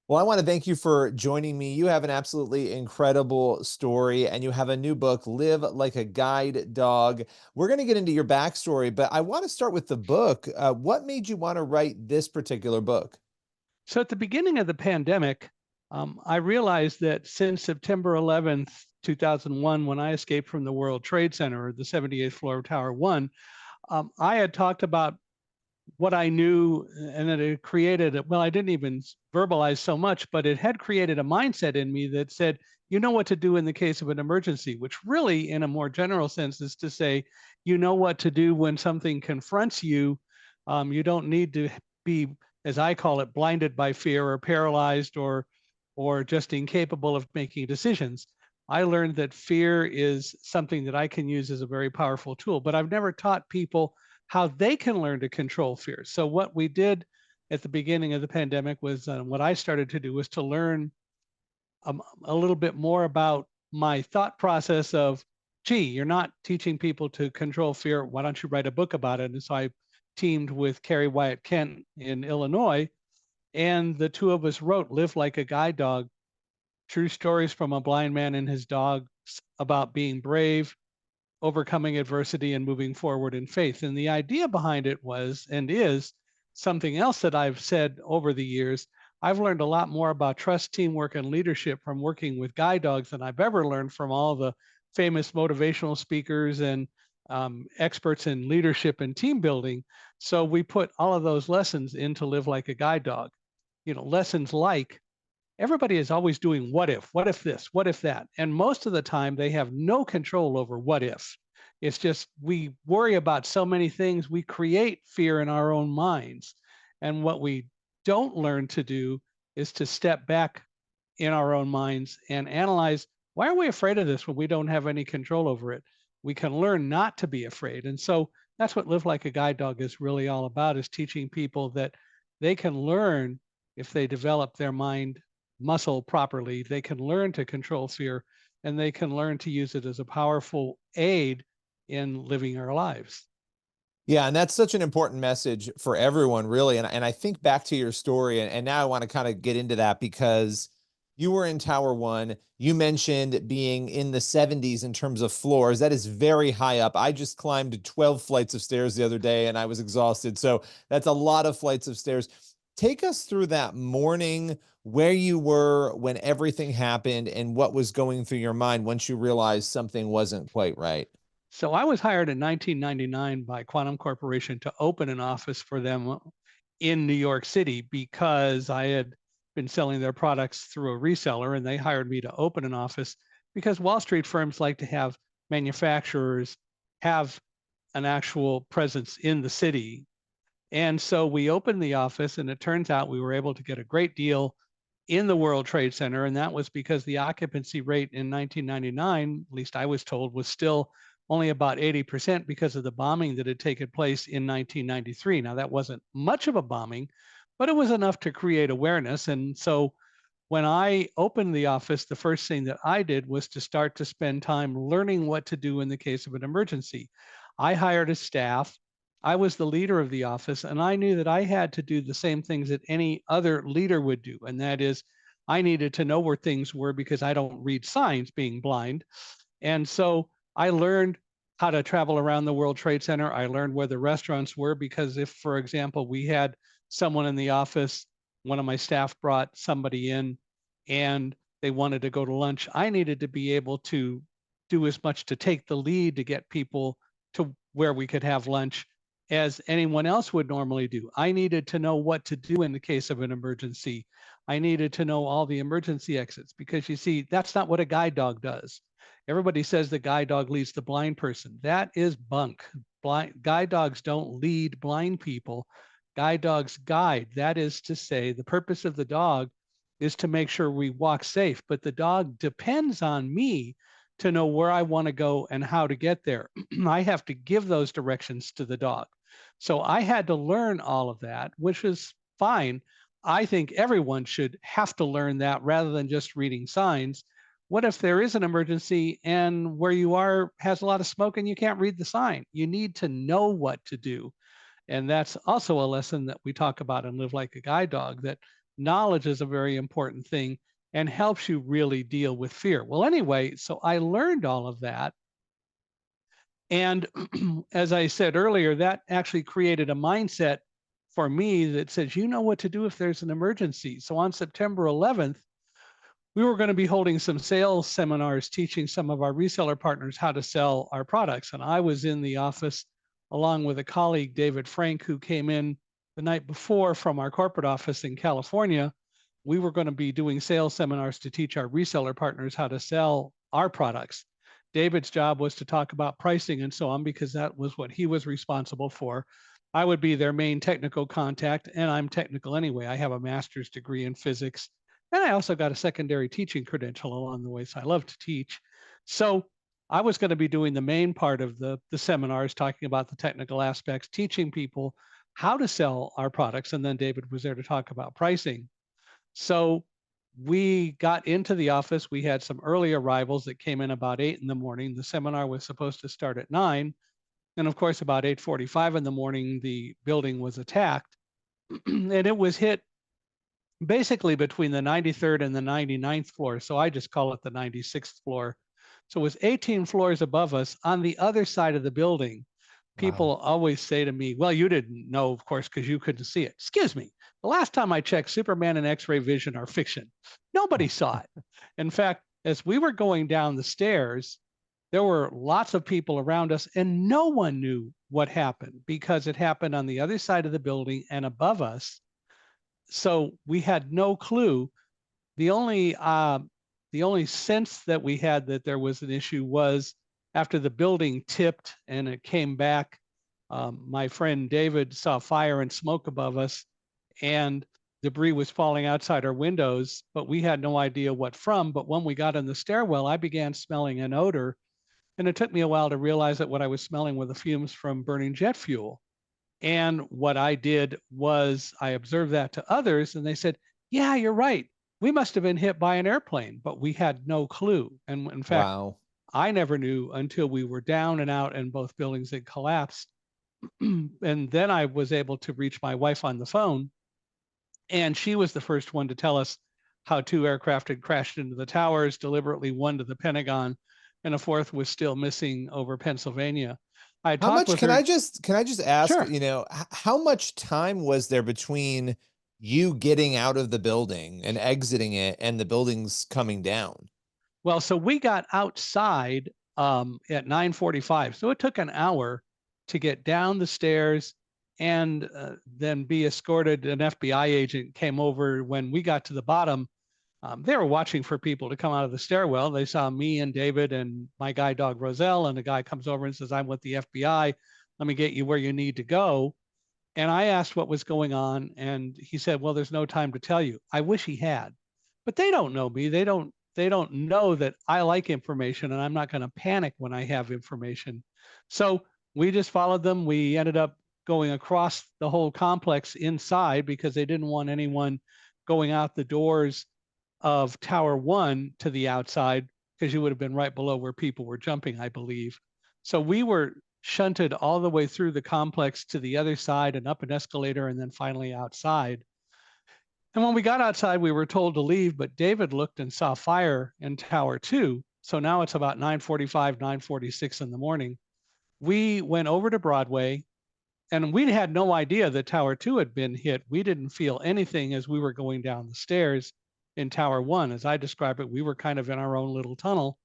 Well, I want to thank you for joining me. You have an absolutely incredible story, and you have a new book, Live Like a Guide Dog. We're going to get into your backstory, but I want to start with the book. What made you want to write this particular book? So at the beginning of the pandemic, I realized that since September 11th, 2001, when I escaped from the World Trade Center, the 78th floor of Tower One, I had talked about what I knew, and that it created, well, I didn't even verbalize so much, but it had created a mindset in me that said, you know what to do in the case of an emergency, which really, in a more general sense, is to say, you know what to do when something confronts you. You don't need to be, as I call it, blinded by fear or paralyzed or just incapable of making decisions. I learned that fear is something that I can use as a very powerful tool, but I've never taught people how they can learn to control fear. So what we did at the beginning of the pandemic was what I started to do was to learn a little bit more about my thought process of, gee, you're not teaching people to control fear. Why don't you write a book about it? And so I teamed with Carrie Wyatt Kent in Illinois, and the two of us wrote Live Like a Guide Dog, true stories from a blind man and his dog about being brave, overcoming adversity, and moving forward in faith. And the idea behind it was and is something else that I've said over the years. I've learned a lot more about trust, teamwork, and leadership from working with guide dogs than I've ever learned from all the famous motivational speakers and experts in leadership and team building. So we put all of those lessons into Live Like a Guide Dog. Lessons like everybody is always doing what if this, what if that. And most of the time, they have no control over what if. It's just we worry about so many things, we create fear in our own minds. And what we don't learn to do is to step back in our own minds and analyze, why are we afraid of this when we don't have any control over it? We can learn not to be afraid. And so that's what Live Like a Guide Dog is really all about, is teaching people that they can learn, if they develop their mind muscle properly, they can learn to control fear, and they can learn to use it as a powerful aid in living our lives. Yeah, and that's such an important message for everyone, really. And I think back to your story, and now I want to kind of get into that because you were in Tower One. You mentioned being in the 70s in terms of floors. That is very high up. I just climbed 12 flights of stairs the other day and I was exhausted. So that's a lot of flights of stairs. Take us through that morning, where you were when everything happened, and what was going through your mind once you realized something wasn't quite right. So I was hired in 1999 by Quantum Corporation to open an office for them in New York City because I had been selling their products through a reseller, and they hired me to open an office because Wall Street firms like to have manufacturers have an actual presence in the city. And so we opened the office, and it turns out we were able to get a great deal in the World Trade Center. And that was because the occupancy rate in 1999, at least I was told, was still only about 80% because of the bombing that had taken place in 1993. Now, that wasn't much of a bombing, but it was enough to create awareness. And so when I opened the office, the first thing that I did was to start to spend time learning what to do in the case of an emergency. I hired a staff. I was the leader of the office, and I knew that I had to do the same things that any other leader would do. And that is, I needed to know where things were because I don't read signs, being blind. And so I learned how to travel around the World Trade Center. I learned where the restaurants were because if, for example, we had someone in the office, one of my staff brought somebody in and they wanted to go to lunch, I needed to be able to do as much to take the lead to get people to where we could have lunch as anyone else would normally do. I needed to know what to do in the case of an emergency. I needed to know all the emergency exits because you see, that's not what a guide dog does. Everybody says the guide dog leads the blind person. That is bunk. Guide dogs don't lead blind people. Guide dogs guide. That is to say, the purpose of the dog is to make sure we walk safe, but the dog depends on me to know where I want to go and how to get there. I have to give those directions to the dog. So I had to learn all of that, which is fine. I think everyone should have to learn that rather than just reading signs. What if there is an emergency and where you are has a lot of smoke and you can't read the sign? You need to know what to do. And that's also a lesson that we talk about in Live Like a Guide Dog, that knowledge is a very important thing and helps you really deal with fear. Well, anyway, so I learned all of that. And as I said earlier, that actually created a mindset for me that says, you know what to do if there's an emergency. So on September 11th, we were going to be holding some sales seminars teaching some of our reseller partners how to sell our products. And I was in the office along with a colleague, David Frank, who came in the night before from our corporate office in California. We were going to be doing sales seminars to teach our reseller partners how to sell our products. David's job was to talk about pricing and so on, because that was what he was responsible for. I would be their main technical contact, and I'm technical anyway. I have a master's degree in physics, and I also got a secondary teaching credential along the way, so I love to teach. So I was going to be doing the main part of the seminars, talking about the technical aspects, teaching people how to sell our products, and then David was there to talk about pricing. So we got into the office. We had some early arrivals that came in about 8 in the morning. The seminar was supposed to start at 9. And of course, about 8:45 in the morning, the building was attacked. And it was hit basically between the 93rd and the 99th floor. So I just call it the 96th floor. So it was 18 floors above us on the other side of the building. People Wow. always say to me, well, you didn't know, of course, because you couldn't see it. Excuse me. The last time I checked, Superman and X-ray vision are fiction. Nobody saw it. In fact, as we were going down the stairs, there were lots of people around us, and no one knew what happened because it happened on the other side of the building and above us. So we had no clue. The only sense that we had that there was an issue was after the building tipped and it came back. My friend David saw fire and smoke above us, and debris was falling outside our windows, but we had no idea what from. But when we got in the stairwell, I began smelling an odor, and it took me a while to realize that what I was smelling were the fumes from burning jet fuel. And what I did was I observed that to others, and they said, yeah, you're right. We must have been hit by an airplane, but we had no clue. And in fact, Wow. I never knew until we were down and out and both buildings had collapsed. And then I was able to reach my wife on the phone, and she was the first one to tell us how 2 aircraft had crashed into the towers, deliberately one to the Pentagon, and a fourth was still missing over Pennsylvania. I How talked much with her. can I just ask, Sure. how much time was there between you getting out of the building and exiting it and the buildings coming down? Well, so we got outside at 9:45. So it took an hour to get down the stairs and then be escorted. An FBI agent came over when we got to the bottom. They were watching for people to come out of the stairwell. They saw me and David and my guide dog Roselle, and the guy comes over and says, I'm with the FBI. Let me get you where you need to go. And I asked what was going on, and he said, well, there's no time to tell you. I wish he had, but they don't know me. They don't know that I like information, and I'm not going to panic when I have information. So we just followed them. We ended up going across the whole complex inside because they didn't want anyone going out the doors of Tower 1 to the outside, because you would have been right below where people were jumping, I believe. So we were shunted all the way through the complex to the other side and up an escalator and then finally outside. And when we got outside, we were told to leave, but David looked and saw fire in Tower 2. So now it's about 9:45, 9:46 in the morning. We went over to Broadway, and we had no idea that Tower 2 had been hit. We didn't feel anything as we were going down the stairs in Tower 1. As I describe it, we were kind of in our own little tunnel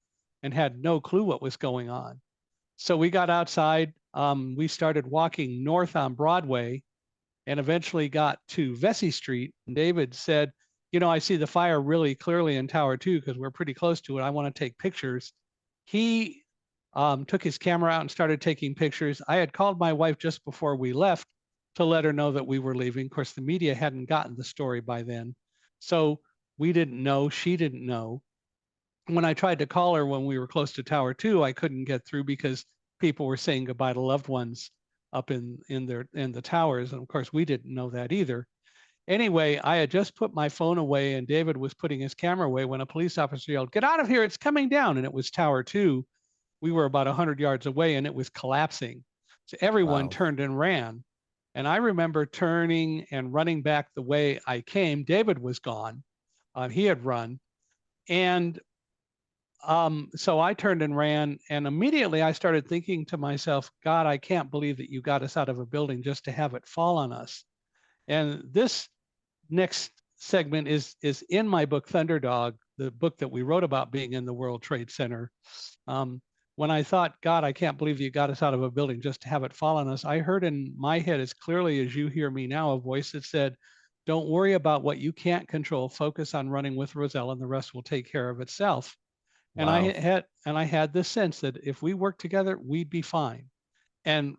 and had no clue what was going on. So we got outside. We started walking north on Broadway and eventually got to Vesey Street. And David said, I see the fire really clearly in Tower 2 because we're pretty close to it. I want to take pictures. He took his camera out and started taking pictures. I had called my wife just before we left to let her know that we were leaving. Of course, the media hadn't gotten the story by then. So we didn't know. She didn't know. When I tried to call her when we were close to Tower 2, I couldn't get through because people were saying goodbye to loved ones up in the towers. And of course, we didn't know that either. Anyway, I had just put my phone away and David was putting his camera away when a police officer yelled, "Get out of here, it's coming down." And it was Tower 2. We were about 100 yards away and it was collapsing. So everyone Wow. turned and ran. And I remember turning and running back the way I came. David was gone. He had run. And so I turned and ran, and immediately I started thinking to myself, God, I can't believe that you got us out of a building just to have it fall on us. And this next segment is in my book, Thunderdog, the book that we wrote about being in the World Trade Center. When I thought, God, I can't believe you got us out of a building just to have it fall on us, I heard in my head, as clearly as you hear me now, a voice that said, don't worry about what you can't control. Focus on running with Roselle, and the rest will take care of itself. And Wow. I had this sense that if we worked together, we'd be fine. And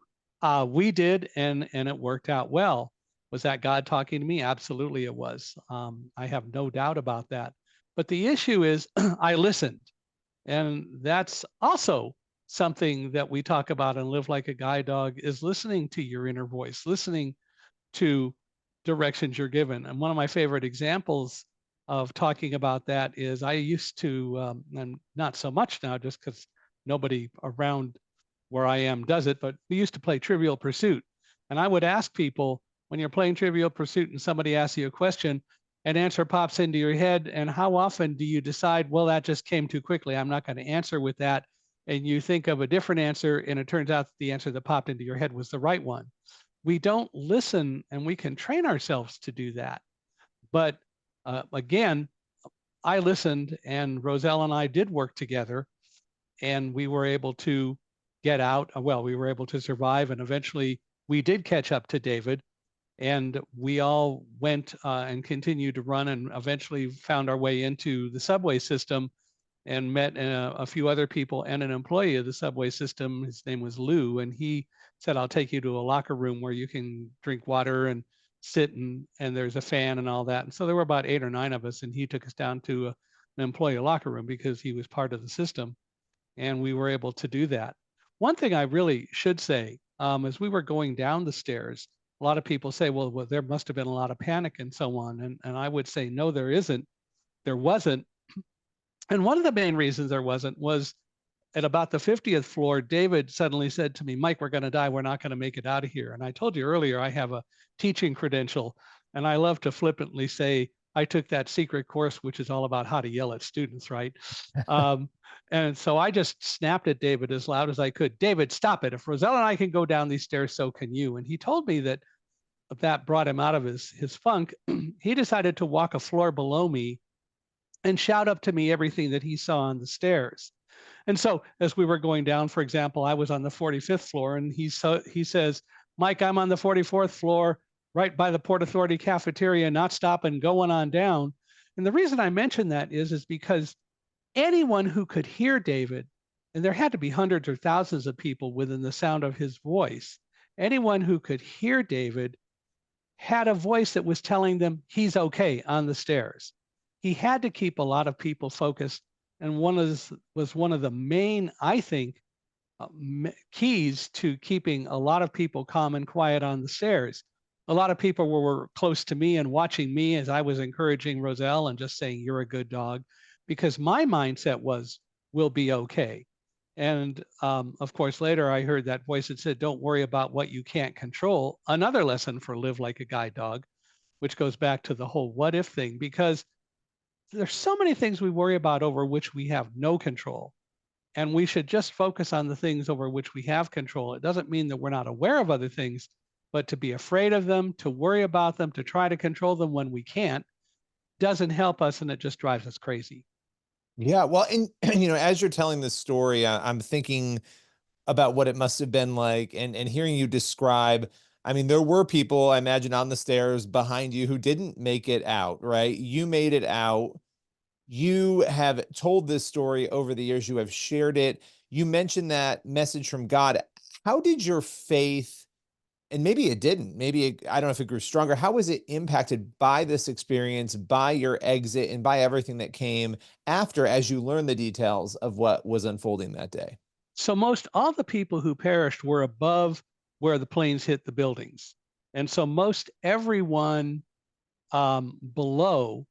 we did, and it worked out well. Was that God talking to me? Absolutely, it was. I have no doubt about that. But the issue is, I listened, and that's also something that we talk about and Live Like a Guide Dog, is listening to your inner voice, listening to directions you're given. And one of my favorite examples of talking about that is I used to, and not so much now, just because nobody around where I am does it, but we used to play Trivial Pursuit. And I would ask people, when you're playing Trivial Pursuit and somebody asks you a question, an answer pops into your head, and how often do you decide, well, that just came too quickly, I'm not going to answer with that, and you think of a different answer, and it turns out that the answer that popped into your head was the right one. We don't listen, and we can train ourselves to do that. But again, I listened, and Roselle and I did work together, and we were able to get out. Well, we were able to survive, and eventually we did catch up to David, and we all went and continued to run, and eventually found our way into the subway system, and met a few other people and an employee of the subway system. His name was Lou, and he said, I'll take you to a locker room where you can drink water and sit, and there's a fan and all that. And so there were about 8 or 9 of us, and he took us down to an employee locker room because he was part of the system, and we were able to do that. One thing I really should say, as we were going down the stairs, a lot of people say, well, there must have been a lot of panic and so on. And I would say, no, there isn't. There wasn't. And one of the main reasons there wasn't was at about the 50th floor, David suddenly said to me, Mike, we're going to die. We're not going to make it out of here. And I told you earlier, I have a teaching credential, and I love to flippantly say, I took that secret course, which is all about how to yell at students, right? And so I just snapped at David as loud as I could. David, stop it. If Roselle and I can go down these stairs, so can you. And he told me that that brought him out of his funk. He decided to walk a floor below me and shout up to me everything that he saw on the stairs. And so as we were going down, for example, I was on the 45th floor, and he says, Mike, I'm on the 44th floor, right by the Port Authority cafeteria, not stopping, going on down. And the reason I mention that is because anyone who could hear David, and there had to be hundreds or thousands of people within the sound of his voice, anyone who could hear David had a voice that was telling them he's okay on the stairs. He had to keep a lot of people focused, and was one of the main, I think, keys to keeping a lot of people calm and quiet on the stairs. A lot of people were close to me and watching me as I was encouraging Roselle and just saying, you're a good dog, because my mindset was, we'll be okay. And of course, later I heard that voice that said, don't worry about what you can't control. Another lesson for Live Like a Guide Dog, which goes back to the whole what if thing, because there's so many things we worry about over which we have no control. And we should just focus on the things over which we have control. It doesn't mean that we're not aware of other things, but to be afraid of them, to worry about them, to try to control them when we can't, doesn't help us, and it just drives us crazy. Yeah, well, and as you're telling this story, I'm thinking about what it must have been like, and hearing you describe. I mean, there were people, I imagine, on the stairs behind you who didn't make it out, right? You made it out. You have told this story over the years. You have shared it. You mentioned that message from God. How did your faith, and maybe it didn't, maybe I don't know if it grew stronger. How was it impacted by this experience, by your exit, and by everything that came after, as you learned the details of what was unfolding that day? So most all the people who perished were above where the planes hit the buildings. And so most everyone below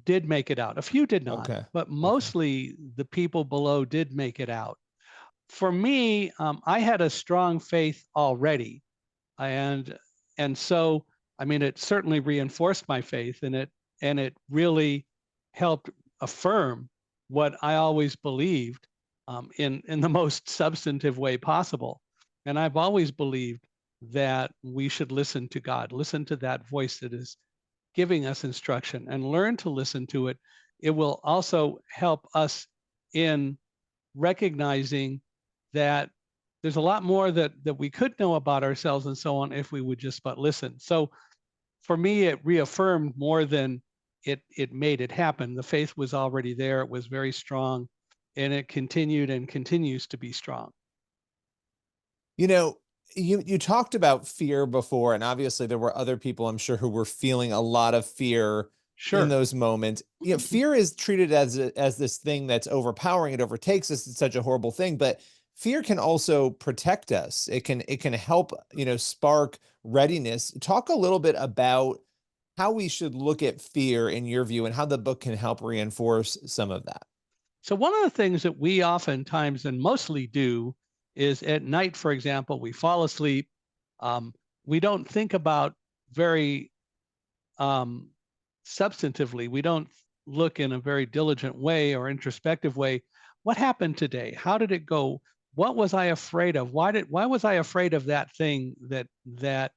did make it out. A few did not, Okay. but Okay. mostly the people below did make it out. For me, I had a strong faith already. And And so, I mean, it certainly reinforced my faith, and it really helped affirm what I always believed, in the most substantive way possible. And I've always believed that we should listen to God, listen to that voice that is giving us instruction, and learn to listen to it. It will also help us in recognizing that there's a lot more that we could know about ourselves and so on if we would just but listen. So for me, it reaffirmed more than it made it happen. The faith was already there. It was very strong, and it continued and continues to be strong. You know, you talked about fear before, and obviously there were other people I'm sure who were feeling a lot of fear in Sure. those moments. You know, fear is treated as this thing that's overpowering. It overtakes us. It's such a horrible thing, but fear can also protect us. It can help, spark readiness. Talk a little bit about how we should look at fear in your view and how the book can help reinforce some of that. So one of the things that we oftentimes and mostly do is at night, for example, we fall asleep. Um, we don't think about very um, substantively. We don't look in a very diligent way or introspective way. What happened today? How did it go? What was I afraid of? Why was I afraid of that thing that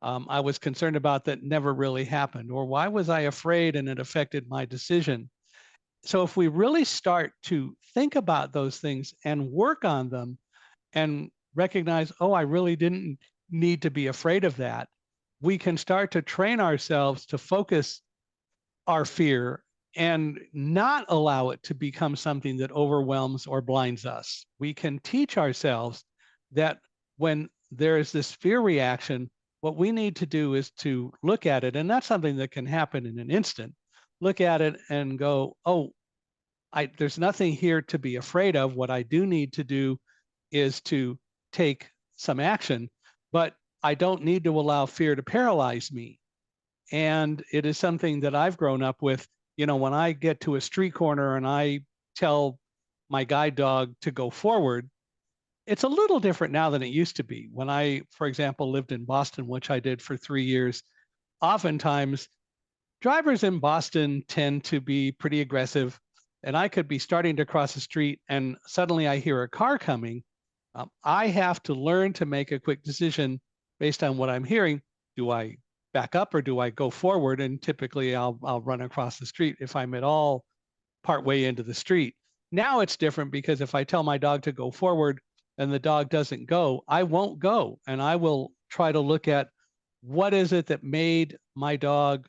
I was concerned about that never really happened? Or why was I afraid and it affected my decision? So if we really start to think about those things and work on them and recognize, oh, I really didn't need to be afraid of that, we can start to train ourselves to focus our fear and not allow it to become something that overwhelms or blinds us. We can teach ourselves that when there is this fear reaction, what we need to do is to look at it, and that's something that can happen in an instant. Look at it and go, oh, there's nothing here to be afraid of. What I do need to do is to take some action, but I don't need to allow fear to paralyze me. And it is something that I've grown up with. When I get to a street corner and I tell my guide dog to go forward, it's a little different now than it used to be. When I, for example, lived in Boston, which I did for 3 years, oftentimes drivers in Boston tend to be pretty aggressive. And I could be starting to cross the street and suddenly I hear a car coming. I have to learn to make a quick decision based on what I'm hearing. Do I back up or do I go forward? And typically I'll run across the street if I'm at all part way into the street. Now it's different because if I tell my dog to go forward and the dog doesn't go, I won't go. And I will try to look at what is it that made my dog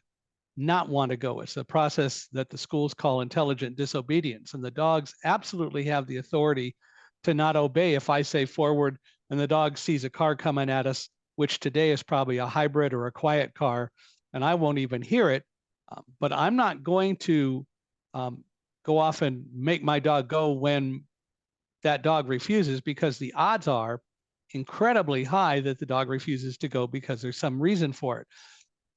not want to go. It's a process that the schools call intelligent disobedience. And the dogs absolutely have the authority to not obey if I say forward and the dog sees a car coming at us, which today is probably a hybrid or a quiet car, and I won't even hear it. But I'm not going to go off and make my dog go when that dog refuses, because the odds are incredibly high that the dog refuses to go because there's some reason for it.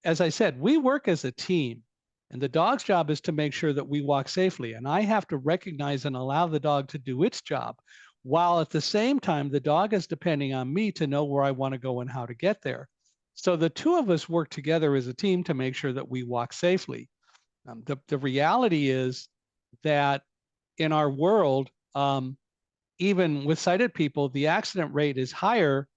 As I said, we work as a team, and the dog's job is to make sure that we walk safely. And I have to recognize and allow the dog to do its job, while at the same time, the dog is depending on me to know where I want to go and how to get there. So the two of us work together as a team to make sure that we walk safely. The reality is that in our world, even with sighted people, the accident rate is higher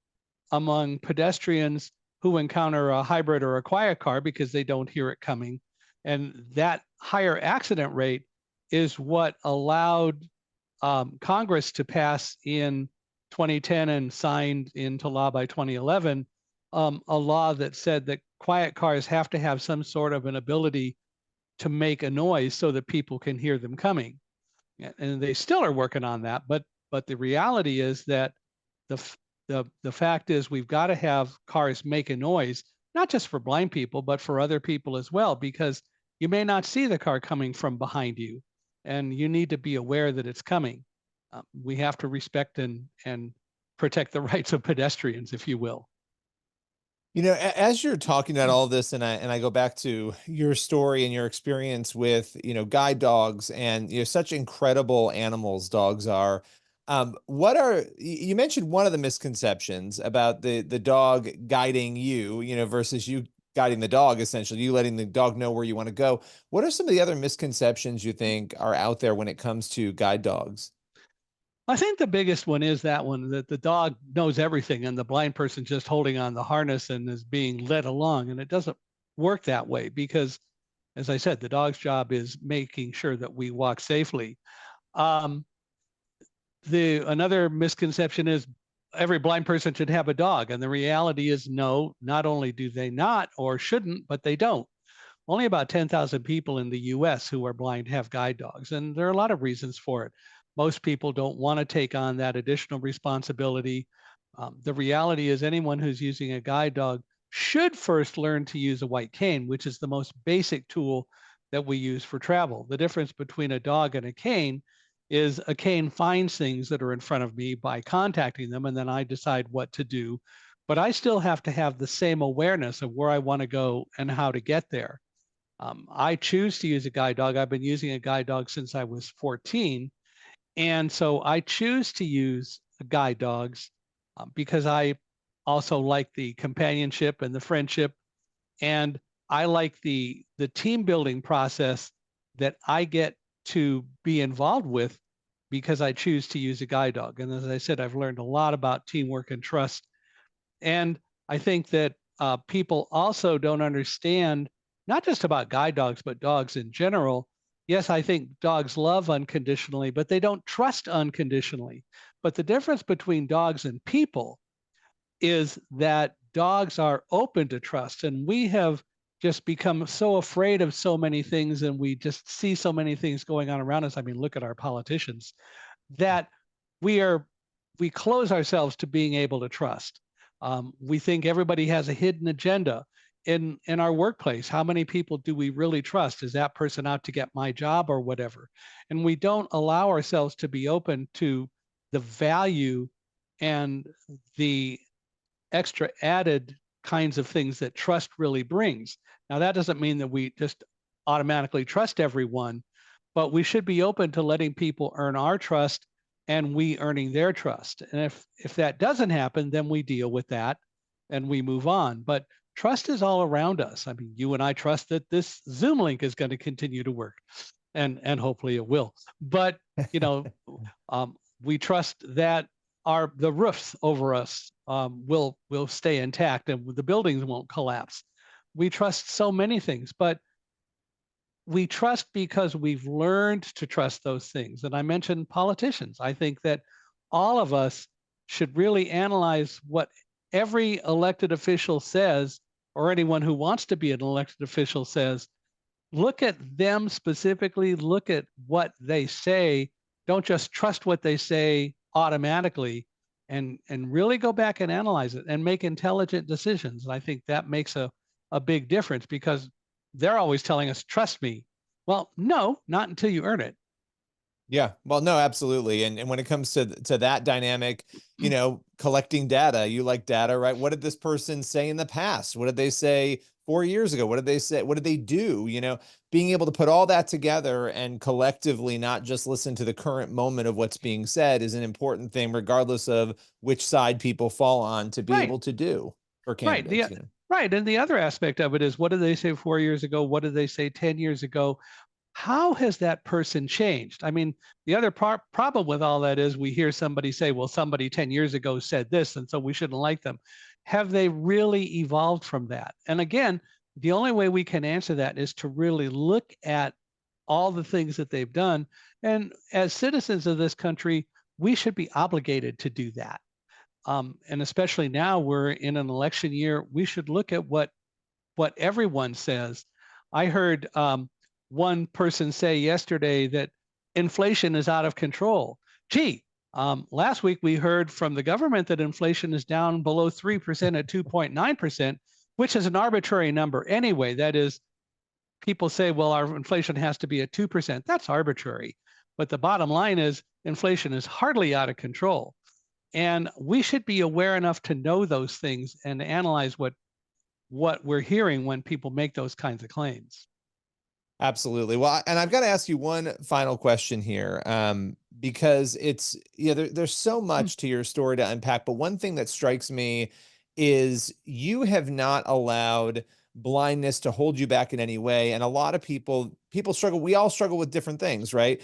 among pedestrians who encounter a hybrid or a quiet car because they don't hear it coming. And that higher accident rate is what allowed Congress to pass in 2010 and signed into law by 2011 a law that said that quiet cars have to have some sort of an ability to make a noise so that people can hear them coming. And they still are working on that, but the reality is that the the fact is we've got to have cars make a noise, not just for blind people, but for other people as well, because you may not see the car coming from behind you, and you need to be aware that it's coming. We have to respect and protect the rights of pedestrians, if you will. As you're talking about all this, and I go back to your story and your experience with, guide dogs and, such incredible animals dogs are. You mentioned one of the misconceptions about the dog guiding you, versus you guiding the dog, essentially, you letting the dog know where you want to go. What are some of the other misconceptions you think are out there when it comes to guide dogs? I think the biggest one is that one, that the dog knows everything and the blind person just holding on the harness and is being led along. And it doesn't work that way because, as I said, the dog's job is making sure that we walk safely. Um, the Another misconception is every blind person should have a dog, and the reality is no. Not only do they not or shouldn't, but they don't. Only about 10,000 people in the US who are blind have guide dogs, and there are a lot of reasons for it. Most people don't want to take on that additional responsibility. The reality is, anyone who's using a guide dog should first learn to use a white cane, which is the most basic tool that we use for travel. The difference between a dog and a cane is a cane finds things that are in front of me by contacting them, and then I decide what to do. But I still have to have the same awareness of where I want to go and how to get there. I choose to use a guide dog. I've been using a guide dog since I was 14. And so I choose to use guide dogs because I also like the companionship and the friendship. And I like the team building process that I get to be involved with because I choose to use a guide dog. And as I said, I've learned a lot about teamwork and trust. And I think that people also don't understand, not just about guide dogs, but dogs in general. Yes, I think dogs love unconditionally, but they don't trust unconditionally. But the difference between dogs and people is that dogs are open to trust. And we have just become so afraid of so many things, and we just see so many things going on around us. I mean, look at our politicians, that we are we close ourselves to being able to trust. We think everybody has a hidden agenda in our workplace. How many people do we really trust? Is that person out to get my job or whatever? And we don't allow ourselves to be open to the value and the extra added kinds of things that trust really brings. Now, that doesn't mean that we just automatically trust everyone, but we should be open to letting people earn our trust and we earning their trust. And if that doesn't happen, then we deal with that and we move on. But trust is all around us. I mean, you and I trust that this Zoom link is going to continue to work, and hopefully it will. But you know, we trust that the roofs over us will stay intact and the buildings won't collapse. We trust so many things, but we trust because we've learned to trust those things. And I mentioned politicians. I think that all of us should really analyze what every elected official says, or anyone who wants to be an elected official says. Look at them specifically, look at what they say. Don't just trust what they say automatically, and really go back and analyze it and make intelligent decisions. And I think that makes a big difference because they're always telling us, trust me. Well, no, not until you earn it. Yeah, well, no, absolutely. And when it comes to that dynamic, collecting data, you like data, right? What did this person say in the past? What did they say 4 years ago? What did they say? What did they do? Being able to put all that together and collectively not just listen to the current moment of what's being said is an important thing, regardless of which side people fall on, to be Right, able to do for right. candidates. Right. And the other aspect of it is, what did they say 4 years ago? What did they say 10 years ago? How has that person changed? I mean, the other problem with all that is we hear somebody say, well, somebody 10 years ago said this, and so we shouldn't like them. Have they really evolved from that? And again, the only way we can answer that is to really look at all the things that they've done. And as citizens of this country, we should be obligated to do that. And especially now we're in an election year, we should look at what everyone says. I heard one person say yesterday that inflation is out of control. Gee, last week we heard from the government that inflation is down below 3% at 2.9%, which is an arbitrary number anyway. That is, people say, well, our inflation has to be at 2%. That's arbitrary. But the bottom line is inflation is hardly out of control. And we should be aware enough to know those things and analyze what we're hearing when people make those kinds of claims. Absolutely. Well, and I've got to ask you one final question here, because it's, yeah, there's so Mm. much to your story to unpack. But one thing that strikes me is you have not allowed blindness to hold you back in any way. And a lot of people struggle. We all struggle with different things, right?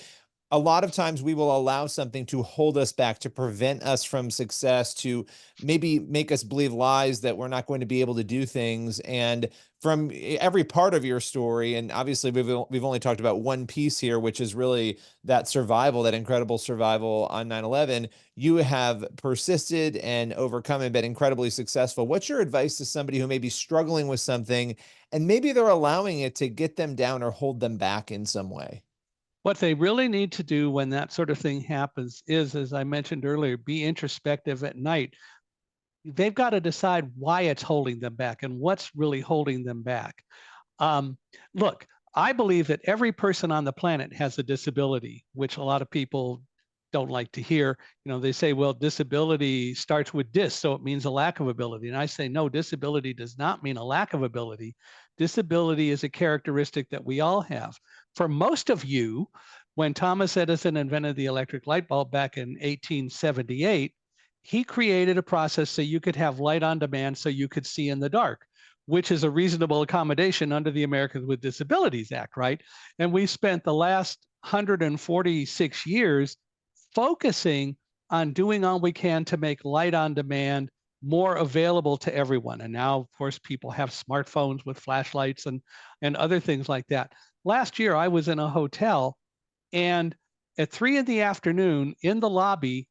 A lot of times we will allow something to hold us back, to prevent us from success, to maybe make us believe lies that we're not going to be able to do things. And from every part of your story, and obviously we've only talked about one piece here, which is really that survival, that incredible survival on 9/11. You have persisted and overcome and been incredibly successful. What's your advice to somebody who may be struggling with something and maybe they're allowing it to get them down or hold them back in some way? What they really need to do when that sort of thing happens is, as I mentioned earlier, be introspective at night. They've got to decide why it's holding them back and what's really holding them back. Um, Look, I believe that every person on the planet has a disability, which a lot of people don't like to hear. You know, they say, well, disability starts with dis, so it means a lack of ability. And I say, no, disability does not mean a lack of ability. Disability is a characteristic that we all have. For most of you, when Thomas Edison invented the electric light bulb back in 1878, he created a process so you could have light on demand so you could see in the dark, which is a reasonable accommodation under the Americans with Disabilities Act, right? And we spent the last 146 years focusing on doing all we can to make light on demand more available to everyone. And now, of course, people have smartphones with flashlights and other things like that. Last year, I was in a hotel, and at 3 in the afternoon in the lobby,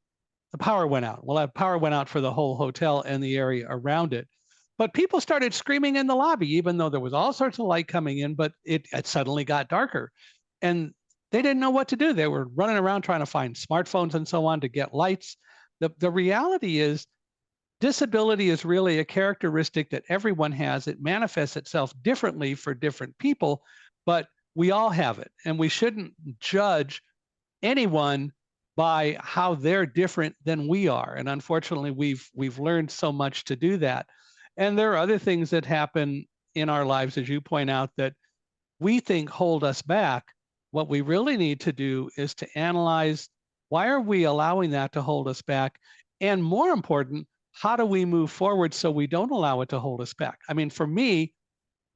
the power went out. Well, that power went out for the whole hotel and the area around it. But people started screaming in the lobby, even though there was all sorts of light coming in, but it suddenly got darker. And they didn't know what to do. They were running around trying to find smartphones and so on to get lights. The reality is, disability is really a characteristic that everyone has. It manifests itself differently for different people, but we all have it. And we shouldn't judge anyone by how they're different than we are. And unfortunately, we've learned so much to do that. And there are other things that happen in our lives, as you point out, that we think hold us back. What we really need to do is to analyze, why are we allowing that to hold us back? And more important, how do we move forward so we don't allow it to hold us back? I mean, for me,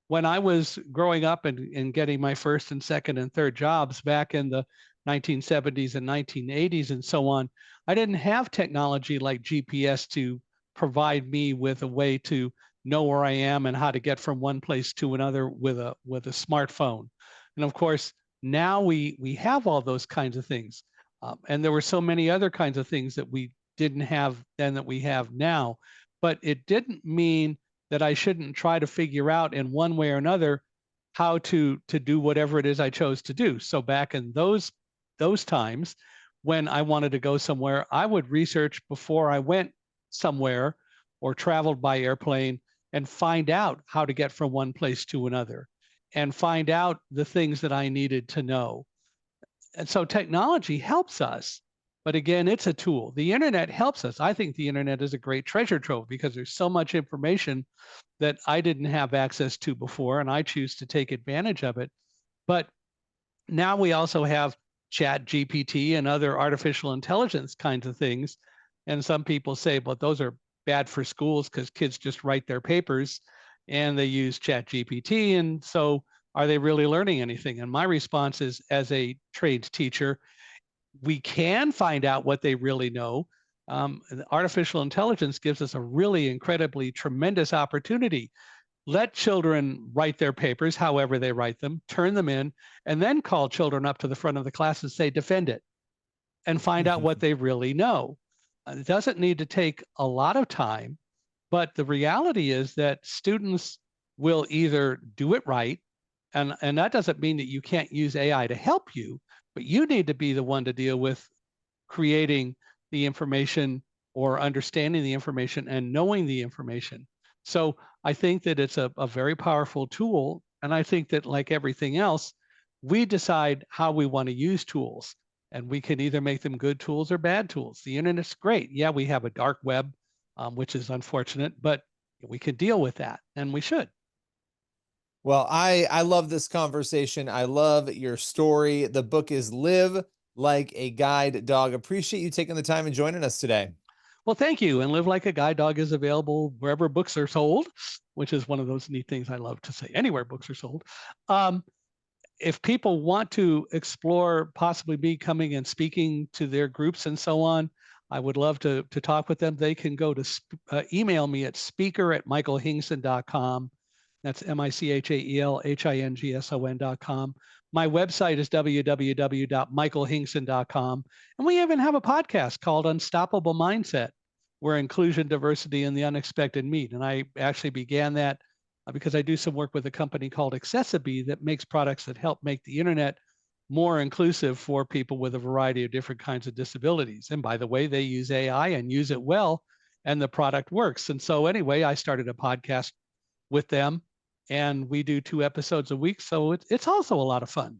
when I was growing up and getting my first and second and third jobs back in the 1970s and 1980s and so on, I didn't have technology like GPS to provide me with a way to know where I am and how to get from one place to another with a smartphone. And of course, now we have all those kinds of things. And there were so many other kinds of things that we didn't have then that we have now. But it didn't mean that I shouldn't try to figure out in one way or another how to do whatever it is I chose to do. So back in those times when I wanted to go somewhere, I would research before I went somewhere or traveled by airplane and find out how to get from one place to another and find out the things that I needed to know. And so technology helps us, but again, it's a tool. The internet helps us. I think the internet is a great treasure trove because there's so much information that I didn't have access to before, and I choose to take advantage of it. But now we also have chat GPT and other artificial intelligence kinds of things. And some people say, well, those are bad for schools because kids just write their papers and they use chat GPT. And so are they really learning anything? And my response is, as a trades teacher, we can find out what they really know. Artificial intelligence gives us a really incredibly tremendous opportunity. Let children write their papers however they write them, turn them in, and then call children up to the front of the class and say, defend it, and find out what they really know. It doesn't need to take a lot of time, but the reality is that students will either do it right, and that doesn't mean that you can't use AI to help you, but you need to be the one to deal with creating the information or understanding the information and knowing the information. So I think that it's a very powerful tool. And I think that, like everything else, we decide how we want to use tools. And we can either make them good tools or bad tools. The internet's great. Yeah, we have a dark web, which is unfortunate, but we can deal with that, and we should. Well, I love this conversation. I love your story. The book is Live Like a Guide Dog. Appreciate you taking the time and joining us today. Well, thank you. And Live Like a Guide Dog is available wherever books are sold, which is one of those neat things I love to say, anywhere books are sold. Um, if people want to explore possibly me coming and speaking to their groups and so on, I would love to talk with them. They can go to email me at speaker@michaelhingson.com. That's MICHAELHINGSON.com. My website is www.michaelhingson.com. And we even have a podcast called Unstoppable Mindset, where inclusion, diversity, and the unexpected meet. And I actually began that because I do some work with a company called Accessiby that makes products that help make the internet more inclusive for people with a variety of different kinds of disabilities. And by the way, they use AI and use it well, and the product works. And so anyway, I started a podcast with them, and we do 2 episodes a week. So it's also a lot of fun.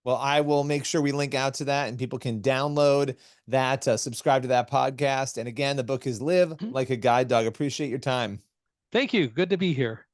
Well, I will make sure we link out to that and people can download that, subscribe to that podcast. And again, the book is Live Mhm. Like a Guide Dog. Appreciate your time. Thank you. Good to be here.